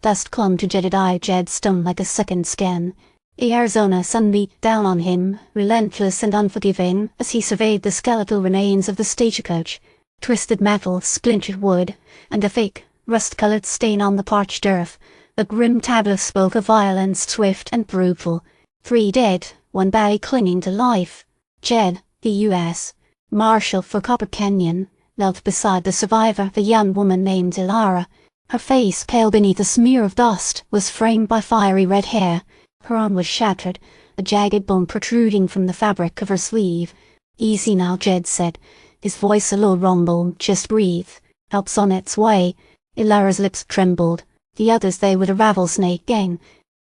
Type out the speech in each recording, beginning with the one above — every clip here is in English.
Dust clung to Jed's eye. Jed stung like a second skin. The Arizona sun beat down on him, relentless and unforgiving, as he surveyed the skeletal remains of the stagecoach. Twisted metal, splintered wood, and a fake, rust-colored stain on the parched earth. The grim tableau spoke of violence swift and brutal. 3 dead, 1 barely clinging to life. Jed, the U.S. Marshal for Copper Canyon, knelt beside the survivor, the young woman named Elara. Her face, pale beneath a smear of dust, was framed by fiery red hair. Her arm was shattered, a jagged bone protruding from the fabric of her sleeve. "Easy now," Jed said, his voice a low rumble. "Just breathe. Help's on its way." Elara's lips trembled. The others, they were the Rattlesnake Gang.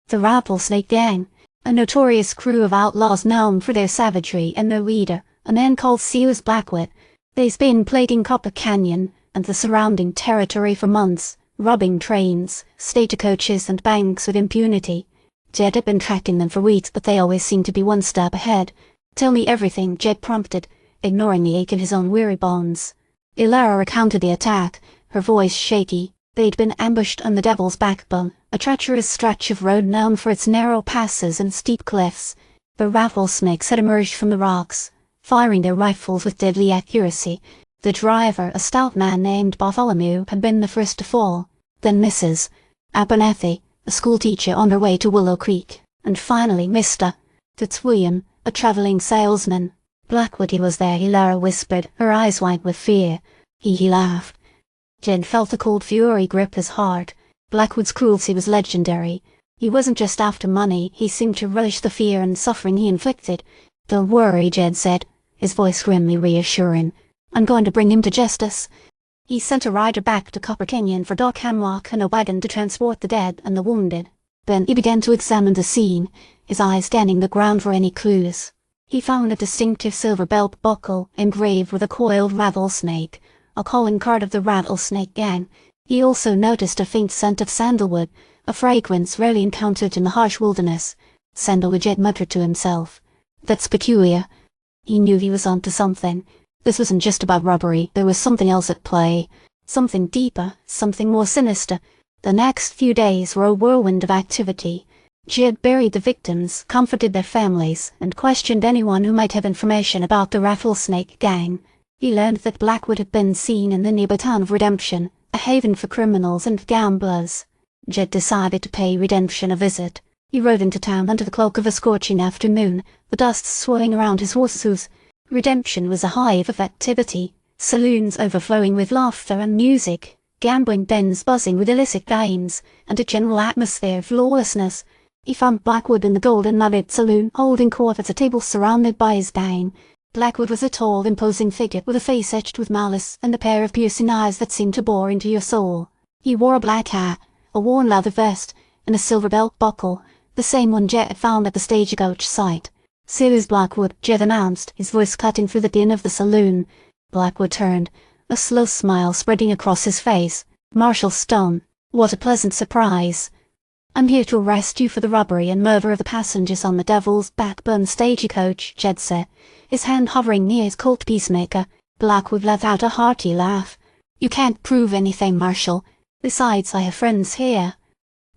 The Rattlesnake Gang, a notorious crew of outlaws known for their savagery, and their leader, a man called Silas Blackwood. They'd been plaguing Copper Canyon and the surrounding territory for months, robbing trains, stagecoaches, and banks with impunity. Jed had been tracking them for weeks, but they always seemed to be one step ahead. "Tell me everything," Jed prompted, ignoring the ache in his own weary bones. Elara recounted the attack, her voice shaky. They'd been ambushed on the Devil's Backbone, a treacherous stretch of road known for its narrow passes and steep cliffs. The rattlesnakes had emerged from the rocks, firing their rifles with deadly accuracy. The driver, a stout man named Bartholomew, had been the first to fall. Then Mrs. Abernathy, a schoolteacher on her way to Willow Creek, and finally Mr. Fitzwilliam, a traveling salesman. "Blackwood, he was there," Elara whispered, her eyes wide with fear. He laughed. Jed felt a cold fury grip his heart. Blackwood's cruelty was legendary. He wasn't just after money, he seemed to relish the fear and suffering he inflicted. "Don't worry," Jed said, his voice grimly reassuring. "I'm going to bring him to justice." He sent a rider back to Copper Canyon for Doc Hemlock and a wagon to transport the dead and the wounded. Then he began to examine the scene, his eyes scanning the ground for any clues. He found a distinctive silver belt buckle engraved with a coiled rattlesnake, a calling card of the Rattlesnake Gang. He also noticed a faint scent of sandalwood, a fragrance rarely encountered in the harsh wilderness. Sandalwood, Jed muttered to himself. "That's peculiar." He knew he was onto something. This wasn't just about robbery, there was something else at play. Something deeper, something more sinister. The next few days were a whirlwind of activity. Jed buried the victims, comforted their families, and questioned anyone who might have information about the Rattlesnake Gang. He learned that Blackwood had been seen in the nearby town of Redemption, a haven for criminals and gamblers. Jed decided to pay Redemption a visit. He rode into town under the cloak of a scorching afternoon, the dust swirling around his horse's hooves. Redemption was a hive of activity, saloons overflowing with laughter and music, gambling dens buzzing with illicit gains, and a general atmosphere of lawlessness. He found Blackwood in the Golden Nugget Saloon, holding court at a table surrounded by his gang. Blackwood was a tall, imposing figure with a face etched with malice and a pair of piercing eyes that seemed to bore into your soul. He wore a black hat, a worn leather vest, and a silver belt buckle, the same one Jed had found at the stagecoach site. "Silas Blackwood," Jed announced, his voice cutting through the din of the saloon. Blackwood turned, a slow smile spreading across his face. "Marshal Stone, what a pleasant surprise." "I'm here to arrest you for the robbery and murder of the passengers on the Devil's Backbone stagecoach," Jed said, his hand hovering near his Colt peacemaker. Blackwood let out a hearty laugh. "You can't prove anything, Marshal. Besides, I have friends here."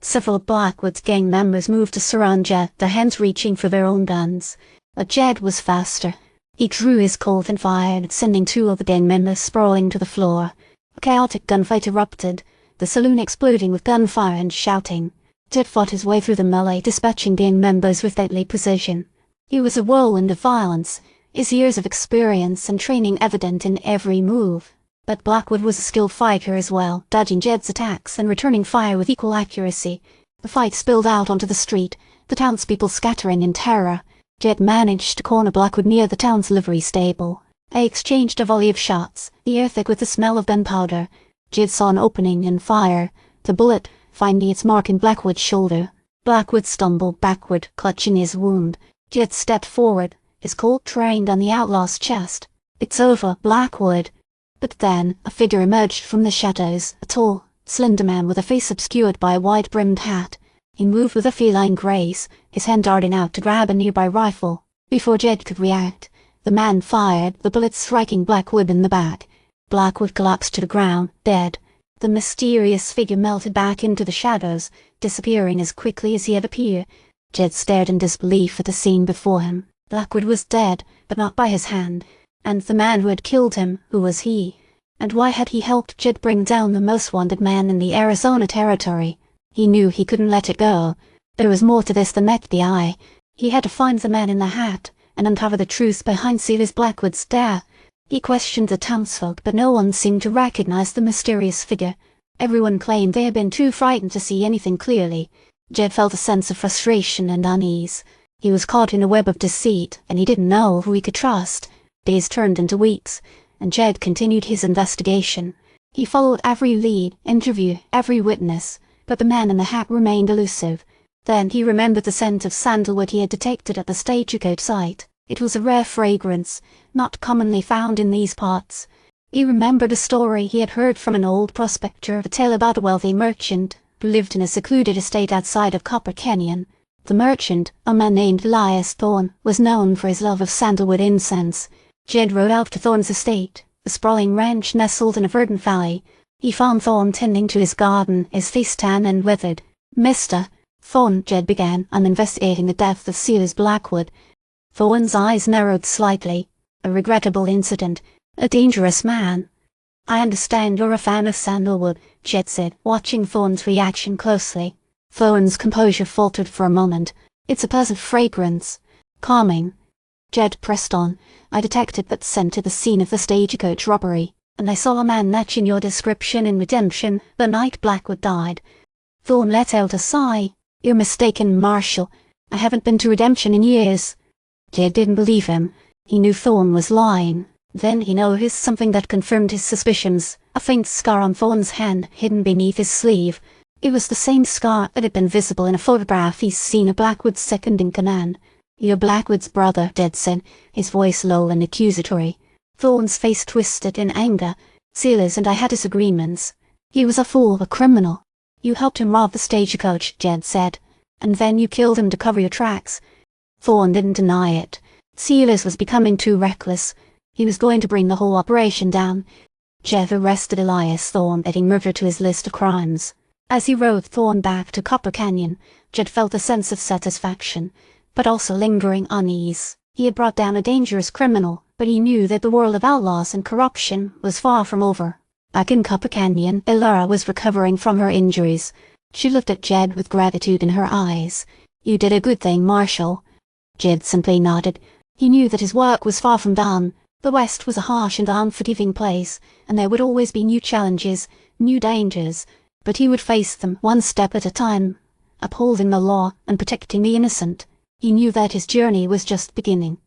Several of Blackwood's gang members moved to surround Jed, their hands reaching for their own guns. But Jed was faster. He drew his Colt and fired, sending 2 of the gang members sprawling to the floor. A chaotic gunfight erupted, the saloon exploding with gunfire and shouting. Jed fought his way through the melee, dispatching gang members with deadly precision. He was a whirlwind of violence, his years of experience and training evident in every move. But Blackwood was a skilled fighter as well, dodging Jed's attacks and returning fire with equal accuracy. The fight spilled out onto the street, the townspeople scattering in terror. Jed managed to corner Blackwood near the town's livery stable. They exchanged a volley of shots, the air thick with the smell of gunpowder. Jed saw an opening and fired, the bullet finding its mark in Blackwood's shoulder. Blackwood stumbled backward, clutching his wound. Jed stepped forward, his Colt trained on the outlaw's chest. "It's over, Blackwood." But then a figure emerged from the shadows, a tall, slender man with a face obscured by a wide-brimmed hat. He moved with a feline grace, his hand darting out to grab a nearby rifle. Before Jed could react, the man fired, the bullet striking Blackwood in the back. Blackwood collapsed to the ground, dead. The mysterious figure melted back into the shadows, disappearing as quickly as he had appeared. Jed stared in disbelief at the scene before him. Blackwood was dead, but not by his hand. And the man who had killed him, who was he? And why had he helped Jed bring down the most wanted man in the Arizona territory? He knew he couldn't let it go. There was more to this than met the eye. He had to find the man in the hat, and uncover the truth behind Silas Blackwood's death. He questioned the townsfolk, but no one seemed to recognize the mysterious figure. Everyone claimed they had been too frightened to see anything clearly. Jed felt a sense of frustration and unease. He was caught in a web of deceit, and he didn't know who he could trust. Days turned into weeks, and Jed continued his investigation. He followed every lead, interviewed every witness, but the man in the hat remained elusive. Then he remembered the scent of sandalwood he had detected at the stagecoach site. It was a rare fragrance, not commonly found in these parts. He remembered a story he had heard from an old prospector, a tale about a wealthy merchant who lived in a secluded estate outside of Copper Canyon. The merchant, a man named Silas Thorne, was known for his love of sandalwood incense. Jed rode out to Thorne's estate, a sprawling ranch nestled in a verdant valley. He found Thorne tending to his garden, his face tan and withered. "Mr. Thorne," Jed began, "I'm investigating the death of Silas Blackwood." Thorne's eyes narrowed slightly. "A regrettable incident. A dangerous man." "I understand you're a fan of sandalwood," Jed said, watching Thorne's reaction closely. Thorne's composure faltered for a moment. "It's a pleasant fragrance. Calming." Jed pressed on. "I detected that scent at the scene of the stagecoach robbery, and I saw a man matching your description in Redemption the night Blackwood died." Thorne let out a sigh. "You're mistaken, Marshal. I haven't been to Redemption in years." Jed didn't believe him. He knew Thorne was lying. Then he noticed something that confirmed his suspicions, a faint scar on Thorne's hand hidden beneath his sleeve. It was the same scar that had been visible in a photograph he'd seen of Blackwood's second-in-command. "You're Blackwood's brother," Jed said, his voice low and accusatory. Thorne's face twisted in anger. "Silas and I had disagreements. He was a fool, a criminal. You helped him rob the stagecoach," Jed said, "and then you killed him to cover your tracks." Thorne didn't deny it. Silas was becoming too reckless. He was going to bring the whole operation down. Jed arrested Silas Thorne, adding murder to his list of crimes. As he rode Thorne back to Copper Canyon, Jed felt a sense of satisfaction, but also lingering unease. He had brought down a dangerous criminal, but he knew that the world of outlaws and corruption was far from over. Back in Copper Canyon, Elara was recovering from her injuries. She looked at Jed with gratitude in her eyes. "You did a good thing, Marshal." Jed simply nodded. He knew that his work was far from done. The West was a harsh and unforgiving place, and there would always be new challenges, new dangers, but he would face them one step at a time, upholding the law and protecting the innocent. He knew that his journey was just beginning.